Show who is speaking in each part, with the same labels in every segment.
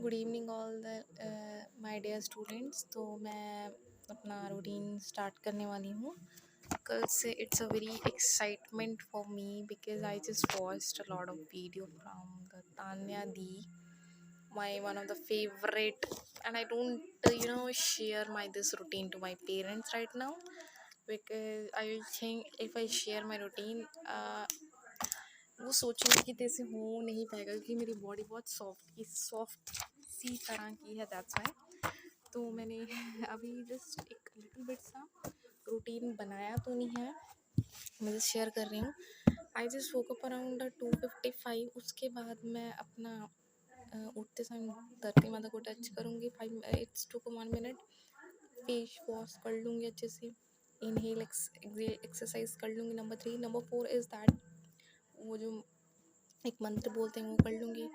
Speaker 1: Good evening all the my dear students. तो मैं अपना रूटीन स्टार्ट करने वाली हूँ कल से। It's a very excitement for me because I just watched a lot of video from the Tanya the, my one of the favorite, and I don't share my this routine to my parents right now because I think if I share my routine वो सोचेंगे कि तेरे से हो नहीं पाएगा क्योंकि मेरी बॉडी बहुत सॉफ्ट सी तरह की है, दैट्स वाई। तो मैंने अभी जस्ट एक लिटिल बिट सा रूटीन बनाया तो नहीं है, मैं जस्ट शेयर कर रही हूँ। I just woke up around 2:55। उसके बाद मैं अपना उठते समय धरती माता को टच करूँगी, 5 minutes to 1 minute face wash कर लूँगी अच्छे से, इनहेल एक्सरसाइज कर लूँगी। नंबर 3, नंबर 4 इज़ दैट वो जो एक मंत्र बोलते हैं वो कर लूँगी।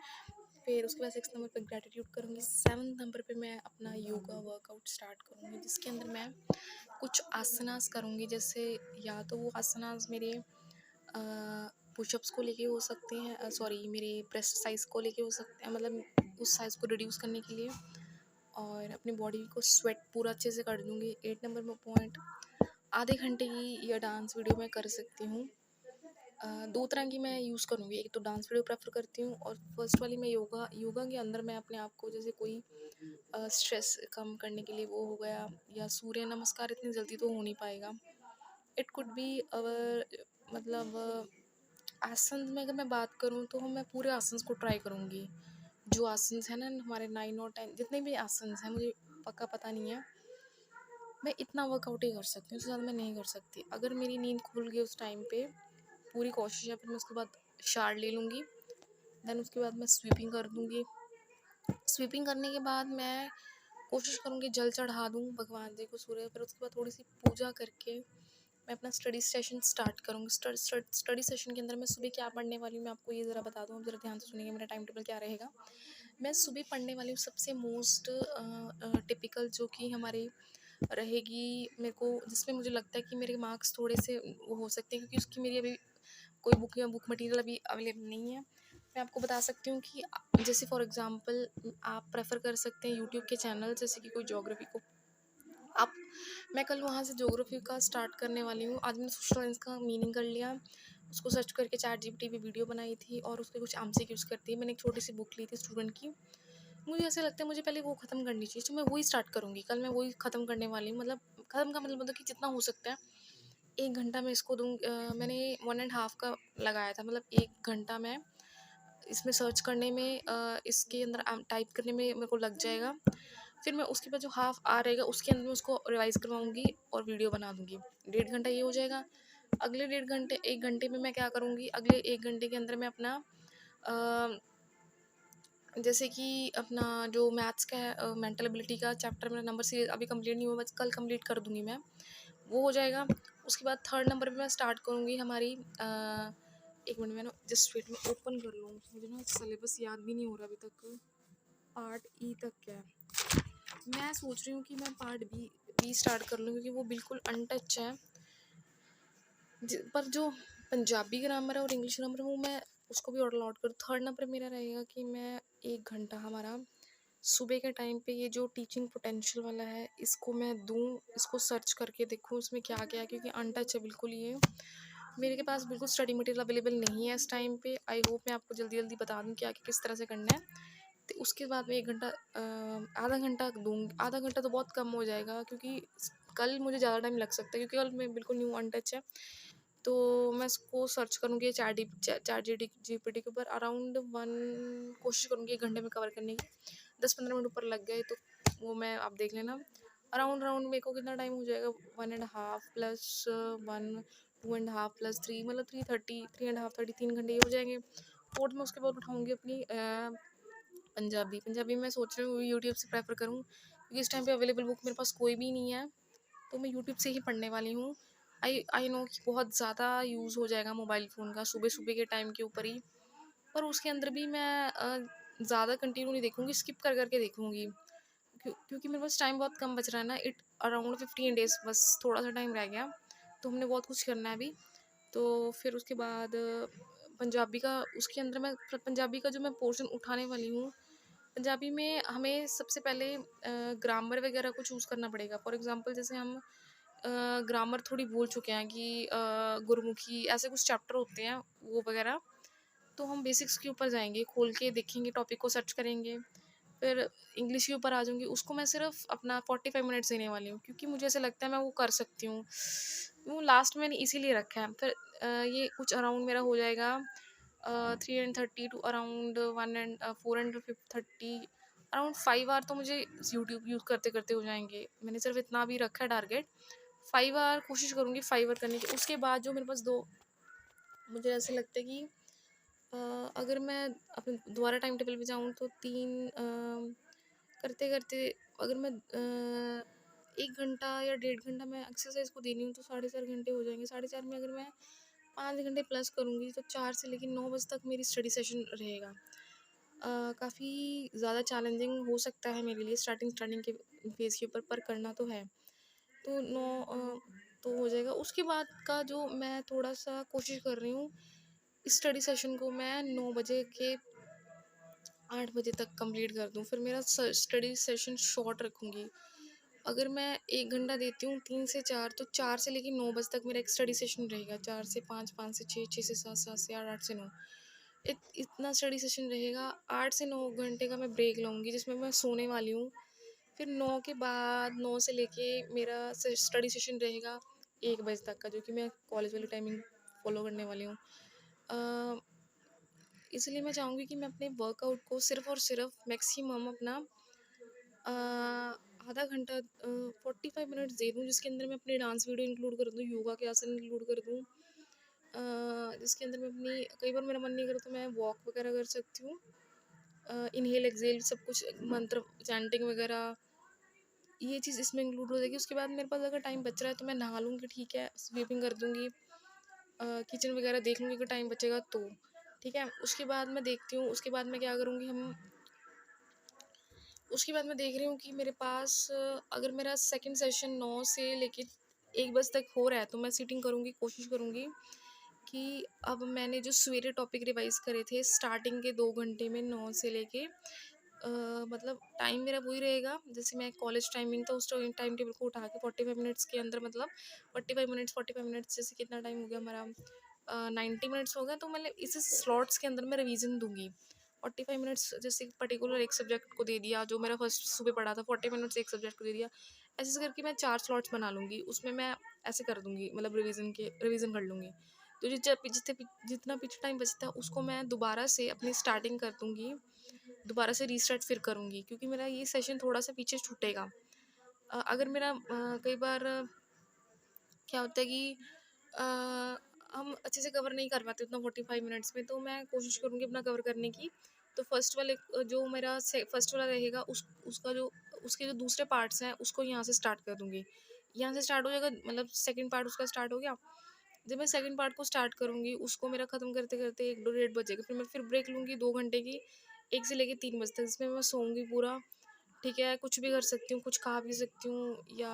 Speaker 1: फिर उसके बाद 6 नंबर पे ग्रैटिट्यूड करूँगी। 7 नंबर पे मैं अपना योगा वर्कआउट स्टार्ट करूँगी जिसके अंदर मैं कुछ आसनास करूँगी। जैसे या तो वो आसनास मेरे पुशअप्स को लेके हो सकते हैं, सॉरी मेरे ब्रेस्ट साइज़ को लेके हो सकते हैं, मतलब उस साइज़ को रिड्यूस करने के लिए, और अपनी बॉडी को स्वेट पूरा अच्छे से कर दूँगी। 8 नंबर में पॉइंट, आधे घंटे की यह डांस वीडियो मैं कर सकती हूँ। दो तरह की मैं यूज़ करूँगी, एक तो डांस वीडियो प्रेफर करती हूँ और फर्स्ट वाली मैं योगा के अंदर मैं अपने आप को जैसे कोई स्ट्रेस कम करने के लिए वो हो गया, या सूर्य नमस्कार इतनी जल्दी तो हो नहीं पाएगा। इट कुड बी अवर मतलब आसन में अगर मैं बात करूँ तो मैं पूरे आसन को ट्राई करूँगी। जो आसन है ना हमारे 9 और 10 जितने भी आसन हैं, मुझे पक्का पता नहीं है, मैं इतना वर्कआउट ही कर सकती हूँ, उससे ज़्यादा मैं नहीं कर सकती। अगर मेरी नींद खुल गई उस टाइम पे, पूरी कोशिश है, फिर मैं उसके बाद शावर ले लूँगी। देन उसके बाद मैं स्वीपिंग कर दूँगी। स्वीपिंग करने के बाद मैं कोशिश करूँगी जल चढ़ा दूँ भगवान जी को, सूर्य। फिर उसके बाद थोड़ी सी पूजा करके मैं अपना स्टडी सेशन स्टार्ट करूँगी। स्टडी सेशन के अंदर मैं सुबह क्या पढ़ने वाली हूँ मैं आपको ये ज़रा बता दूँ, आप ज़रा ध्यान से सुनिएगा मेरा टाइम टेबल क्या रहेगा। मैं सुबह पढ़ने वाली हूँ सबसे मोस्ट टिपिकल जो कि हमारी रहेगी, मेरे को जिसमें मुझे लगता है कि मेरे मार्क्स थोड़े से वो हो सकते हैं, क्योंकि उसकी मेरी अभी कोई बुक या बुक मटेरियल अभी अवेलेबल नहीं है। मैं आपको बता सकती हूँ कि जैसे फॉर एग्जांपल आप प्रेफर कर सकते हैं यूट्यूब के चैनल, जैसे कि कोई ज्योग्राफी को आप, मैं कल वहाँ से ज्योग्राफी का स्टार्ट करने वाली हूँ। आज मैंने सोशल साइंस का मीनिंग कर लिया, उसको सर्च करके चैट जीपीटी पे वीडियो बनाई थी और उसके कुछ आंसर यूज़ करती है। मैंने एक छोटी सी बुक ली थी स्टूडेंट की, मुझे ऐसा लगता है मुझे पहले वो ख़त्म करनी चाहिए, तो मैं वही स्टार्ट करूँगी। कल मैं वही ख़त्म करने वाली हूँ, मतलब ख़त्म का मतलब कि जितना हो सकता है 1 घंटा मैं इसको दूँ। मैंने 1 एंड हाफ का लगाया था, मतलब 1 घंटा मैं इसमें सर्च करने में, इसके अंदर टाइप करने में मेरे को लग जाएगा। फिर मैं उसके बाद जो हाफ आ रहेगा उसके अंदर मैं उसको रिवाइज़ करवाऊँगी और वीडियो बना दूँगी। 1.5 घंटा ये हो जाएगा। अगले 1.5 घंटे 1 घंटे में मैं क्या करूँगी, अगले 1 घंटे के अंदर मैं अपना जैसे कि अपना जो मैथ्स का है, मेंटल एबिलिटी का चैप्टर मेरा नंबर सीरीज अभी कंप्लीट नहीं हुआ, बस कल कंप्लीट कर दूँगी मैं, वो हो जाएगा। उसके बाद 3rd नंबर पे मैं स्टार्ट करूँगी हमारी 1 मिनट में ना जस्ट वेट में ओपन कर लूँ, मुझे ना सिलेबस याद भी नहीं हो रहा अभी तक, पार्ट ई तक क्या है। मैं सोच रही हूँ कि मैं पार्ट बी स्टार्ट कर लूँ क्योंकि वो बिल्कुल अनटच है। पर जो पंजाबी ग्रामर है और इंग्लिश ग्रामर है वो मैं उसको भी और अलॉट करूँ। 3rd नंबर मेरा रहेगा कि मैं 1 घंटा हमारा सुबह के टाइम पे ये जो टीचिंग पोटेंशियल वाला है इसको मैं दूँ, इसको सर्च करके देखूँ इसमें क्या क्या है, क्योंकि अनटच है बिल्कुल ये। मेरे के पास बिल्कुल स्टडी मटेरियल अवेलेबल नहीं है इस टाइम पे। आई होप मैं आपको जल्दी जल्दी बता दूँ क्या किस तरह से करना है। तो उसके बाद मैं 1 घंटा आधा घंटा दूँगी। आधा घंटा तो बहुत कम हो जाएगा क्योंकि कल मुझे ज़्यादा टाइम लग सकता है, क्योंकि कल मैं बिल्कुल न्यू अनटच है। तो मैं इसको सर्च करूँगी चैट जीपीटी के ऊपर, अराउंड 1 कोशिश करूँगी 1 घंटे में कवर करने की। 10-15 मिनट ऊपर लग गए तो वो मैं आप देख लेना। अराउंड मेरे को कितना टाइम हो जाएगा, 1 and half plus 1, 2 and half plus 3, मतलब 3:30, 3 एंड हाफ 3 घंटे ये हो जाएंगे। 4th में उसके बाद उठाऊँगी अपनी पंजाबी मैं सोच रही हूँ यूट्यूब से प्रेफर करूँ क्योंकि इस टाइम पे अवेलेबल बुक मेरे पास कोई भी नहीं है, तो मैं यूट्यूब से ही पढ़ने वाली हूँ। आई नो कि बहुत ज़्यादा यूज़ हो जाएगा मोबाइल फ़ोन का सुबह सुबह के टाइम के ऊपर ही, पर उसके अंदर भी मैं ज़्यादा कंटिन्यू नहीं देखूँगी, स्किप कर करके देखूँगी क्योंकि मेरे पास टाइम बहुत कम बच रहा है ना। इट अराउंड 15 डेज़ बस थोड़ा सा टाइम रह गया, तो हमने बहुत कुछ करना है अभी। तो फिर उसके बाद पंजाबी का उसके अंदर मैं पंजाबी का जो मैं पोर्शन उठाने वाली हूँ पंजाबी में हमें सबसे पहले ग्रामर वगैरह को चूज़ करना पड़ेगा। फॉर एग्ज़ाम्पल जैसे हम ग्रामर थोड़ी भूल चुके हैं कि गुरमुखी ऐसे कुछ चैप्टर होते हैं वो वगैरह, तो हम बेसिक्स के ऊपर जाएँगे, खोल के देखेंगे, टॉपिक को सर्च करेंगे। फिर इंग्लिश के ऊपर आ जाऊँगी, उसको मैं सिर्फ़ अपना 45 मिनट्स देने वाली हूँ, क्योंकि मुझे ऐसा लगता है मैं वो कर सकती हूँ। वो लास्ट में मैंने इसीलिए रखा है। फिर ये कुछ अराउंड मेरा हो जाएगा 330 to around 1 and 4 and 30 around 5 hour तो मुझे यूट्यूब यूज़ करते-करते हो जाएँगे। मैंने सिर्फ़ इतना अभी रखा है टारगेट। 5 आवर कोशिश करूँगी 5 आवर करने की। उसके बाद जो मेरे पास 2 मुझे ऐसा लगता है कि अ, अगर मैं अपने दोबारा टाइम टेबल पे जाऊँ तो 3 करते-करते अगर मैं 1 घंटा या डेढ़ घंटा मैं एक्सरसाइज़ को दे रही हूँ तो साढ़े 4 घंटे हो जाएँगे। साढ़े 4 में अगर मैं 5 घंटे प्लस करूँगी तो 4 से लेके 9 बजे तक मेरी स्टडी सेशन रहेगा। काफ़ी ज़्यादा चैलेंजिंग हो सकता है मेरे लिए स्टार्टिंग स्टार्टिंग के फेज़ के ऊपर, पर करना तो है। तो तो हो जाएगा। उसके बाद का जो मैं थोड़ा-सा कोशिश कर रही हूँ, स्टडी सेशन को मैं 9 बजे के 8 बजे तक कंप्लीट कर दूँ। फिर मेरा स्टडी सेशन शॉर्ट रखूँगी। अगर मैं 1 घंटा देती हूँ 3 से 4, तो 4 से लेके 9 बजे तक मेरा एक स्टडी सेशन रहेगा। 4 से 5, 5 से 6, 6 से 7, 7 से 8, 8 से 9। इतना स्टडी सेशन रहेगा। 8 से 9 घंटे का मैं ब्रेक लूँगी जिसमें मैं सोने वाली हूँ। फिर 9 के बाद 9 से लेके मेरा स्टडी सेशन रहेगा 1 बजे तक का, जो कि मैं कॉलेज वाली टाइमिंग फ़ॉलो करने वाली हूँ। अ, इसलिए मैं चाहूँगी कि मैं अपने वर्कआउट को सिर्फ़ और सिर्फ़ मैक्सिमम अपना आधा घंटा 45 मिनट्स दे दूँ, जिसके अंदर मैं अपनी डांस वीडियो इंक्लूड कर दूँ, योगा के आसन इंक्लूड कर दूँ। जिसके अंदर मैं अपनी कई बार मेरा मन नहीं करे तो मैं वॉक वगैरह कर सकती हूँ। इन्हेल एक्सहेल सब कुछ मंत्र चैंटिंग वगैरह ये चीज़ इसमें इंक्लूड हो जाएगी। उसके बाद मेरे पास अगर टाइम बच रहा है तो मैं नहा लूँगी, ठीक है, स्वीपिंग कर दूँगी, किचन वगैरह देख लूँगी अगर टाइम बचेगा तो, ठीक है। उसके बाद मैं देखती हूँ, उसके बाद मैं क्या करूँगी उसके बाद मैं देख रही हूँ कि मेरे पास अगर मेरा सेकंड सेशन 9 से लेके 1 बजे तक हो रहा है तो मैं सीटिंग करूँगी, कोशिश करूँगी कि अब मैंने जो सवेरे टॉपिक रिवाइज़ करे थे स्टार्टिंग के 2 घंटे में 9 से लेके मतलब टाइम मेरा वही रहेगा जैसे मैं कॉलेज टाइमिंग था उस टाइम टेबल को उठा के 45 मिनट्स के अंदर, मतलब 45 मिनट्स जैसे कितना टाइम हो गया हमारा 90 मिनट्स हो गए, तो मतलब इस स्लॉट्स के अंदर मैं रिवीजन दूंगी। 45 मिनट्स जैसे पर्टिकुलर एक सब्जेक्ट को दे दिया, जो मेरा फर्स्ट सुबह पढ़ा था 40 मिनट्स एक सब्जेक्ट को दे दिया, ऐसे ऐसे करके मैं 4 स्लॉट्स बना लूँगी, उसमें मैं ऐसे कर दूँगी, मतलब रिवीजन कर लूँगी। तो जितना पीछे टाइम बचता है उसको मैं दोबारा से अपनी स्टार्टिंग कर दूँगी, दोबारा से रीस्टार्ट फिर करूँगी, क्योंकि मेरा ये सेशन थोड़ा-सा पीछे छूटेगा। अगर मेरा कई बार क्या होता है कि अ, हम अच्छे से कवर नहीं कर पाते उतना 45 मिनट्स में, तो मैं कोशिश करूँगी अपना कवर करने की। तो फर्स्ट वाले जो मेरा फर्स्ट वाला रहेगा उसका जो उसके जो दूसरे पार्ट्स हैं उसको यहाँ से स्टार्ट कर दूँगी। यहाँ से स्टार्ट हो जाएगा, मतलब सेकंड पार्ट उसका स्टार्ट हो गया। जब मैं सेकंड पार्ट को स्टार्ट करूँगी उसको मेरा ख़त्म करते-करते 1 डेढ़ बजेगा। फिर मैं ब्रेक लूँगी 2 घंटे की, 1 से लेके 3 बजे तक, जिसमें मैं सोऊँगी पूरा, ठीक है, कुछ भी कर सकती हूँ, कुछ खा भी सकती हूँ, या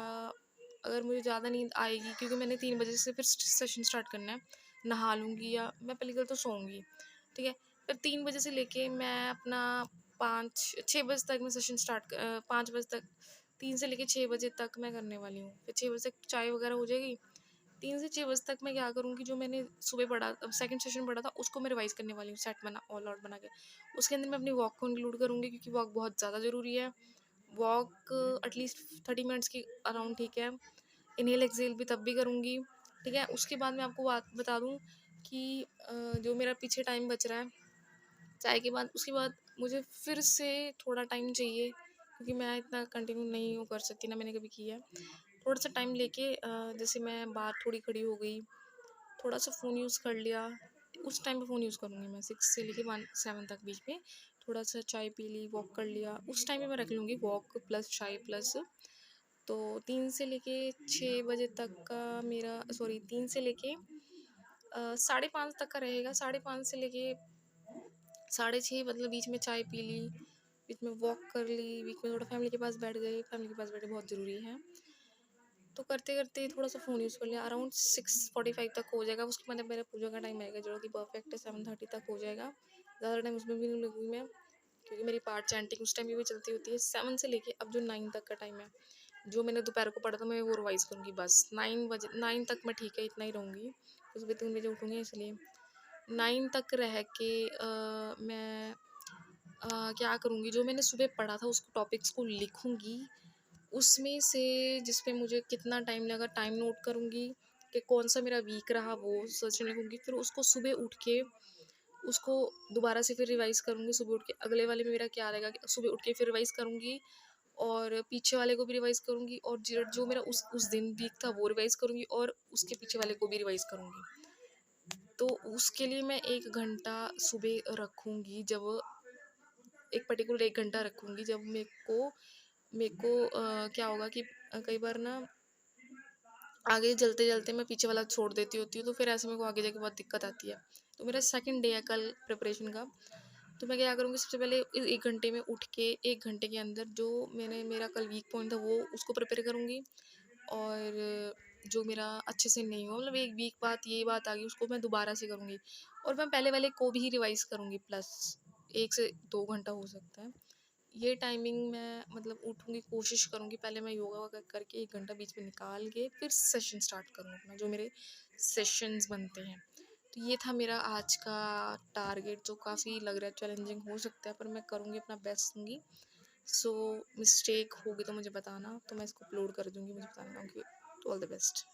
Speaker 1: अगर मुझे ज़्यादा नींद आएगी क्योंकि मैंने 3 बजे से फिर सेशन स्टार्ट करना है, नहा लूँगी या मैं पहली गल तो सोऊँगी, ठीक है। फिर 3 बजे से लेके मैं अपना 5-6 बजे तक मैं सेशन 5 बजे तक, 3 से लेके 6 बजे तक मैं करने वाली हूँ। फिर 6 बजे तक चाय वगैरह हो जाएगी। 3 से 6 बजे तक मैं क्या करूँगी, जो मैंने सुबह पढ़ा सेकंड सेशन पढ़ा था उसको मैं रिवाइज़ करने वाली हूँ, सेट बना ऑल आउट बना के। उसके अंदर मैं अपनी वॉक को इंक्लूड करूँगी, क्योंकि वॉक बहुत ज़्यादा ज़रूरी है। वॉक एटलीस्ट 30 मिनट्स की अराउंड, ठीक है। इन्हेल एक्सहेल भी तब भी करूँगी, ठीक है। उसके बाद मैं आपको बात बता दूँ कि जो मेरा पीछे टाइम बच रहा है चाय के बाद, उसके बाद मुझे फिर से थोड़ा टाइम चाहिए, क्योंकि मैं इतना कंटिन्यू नहीं वो कर सकती, ना मैंने कभी किया है। थोड़ा सा टाइम लेके जैसे मैं बाहर थोड़ी खड़ी हो गई, थोड़ा सा फ़ोन यूज़ कर लिया, उस टाइम पे फ़ोन यूज़ करूँगी मैं 6 से लेके 7 तक बीच में। थोड़ा सा चाय पी ली, वॉक कर लिया, उस टाइम पे मैं रख लूँगी वॉक प्लस चाय प्लस। तो 3 से लेके 6 बजे तक का मेरा, सॉरी, 3 से लेके साढ़े 5 तक का रहेगा। साढ़े 5 से लेके साढ़े 6, मतलब बीच में चाय पी ली, बीच में वॉक कर ली, बीच में थोड़ा फैमिली के पास बैठ गए, फैमिली के पास बैठे बहुत ज़रूरी है। तो करते-करते थोड़ा सा फ़ोन यूज़ कर लिया, अराउंड 6:45 तक हो जाएगा। उसके बाद मेरा पूजा का टाइम आएगा जो कि परफेक्ट 7:30 तक हो जाएगा। ज़्यादा टाइम उसमें भी नहीं लगूँगी मैं, क्योंकि मेरी पार्ट चैंटिंग उस टाइम भी चलती होती है 7 से लेके अब जो 9 तक का टाइम है। जो मैंने दोपहर को पढ़ा था मैं वो रिवाइज़ करूँगी बस। 9 बजे 9 तक मैं ठीक है इतना ही रहूँगी, तो सुबह 3 बजे उठूँगी इसलिए। 9 तक रह के मैं क्या करूँगी, जो मैंने सुबह पढ़ा था उसको टॉपिक्स को लिखूँगी। उसमें से जिस पे मुझे कितना टाइम लगा टाइम नोट करूँगी कि कौन-सा मेरा वीक रहा वो सर्च लिखूँगी। फिर उसको सुबह उठ के उसको दोबारा से फिर रिवाइज़ करूँगी। सुबह उठ के अगले वाले में मेरा क्या रहेगा कि सुबह उठ के फिर रिवाइज़ करूँगी और पीछे वाले को भी रिवाइज़ करूँगी और जो मेरा उस दिन वीक था वो रिवाइज़ करूँगी और उसके पीछे वाले को भी रिवाइज़ करूँगी। तो उसके लिए मैं 1 घंटा सुबह रखूँगी, जब एक पर्टिकुलर 1 घंटा रखूँगी जब मेरे को क्या होगा कि कई बार ना आगे चलते-चलते मैं पीछे वाला छोड़ देती होती हूँ, तो फिर ऐसे मेरे को आगे जाके बहुत दिक्कत आती है। तो मेरा सेकंड डे है कल प्रिपरेशन का, तो मैं क्या करूँगी सबसे पहले 1 घंटे में उठ के 1 घंटे के अंदर जो मेरा कल वीक पॉइंट था वो उसको प्रिपेयर करूँगी और जो मेरा अच्छे से नहीं हुआ मतलब एक वीक बाद ये बात आ गई उसको मैं दोबारा से करूँगी और मैं पहले वाले को भी रिवाइज़ करूँगी प्लस 1 से 2 घंटा हो सकता है। ये टाइमिंग मैं मतलब उठूँगी, कोशिश करूँगी पहले मैं योगा वगैरह करके 1 घंटा बीच में निकाल के फिर सेशन स्टार्ट करूँ अपना, जो मेरे सेशंस बनते हैं। तो ये था मेरा आज का टारगेट, जो काफ़ी लग रहा है चैलेंजिंग हो सकता है, पर मैं करूँगी, अपना बेस्ट दूँगी। सो मिस्टेक होगी तो मुझे बताना, तो मैं इसको अपलोड कर दूँगी, मुझे बताना। Okay, all the best.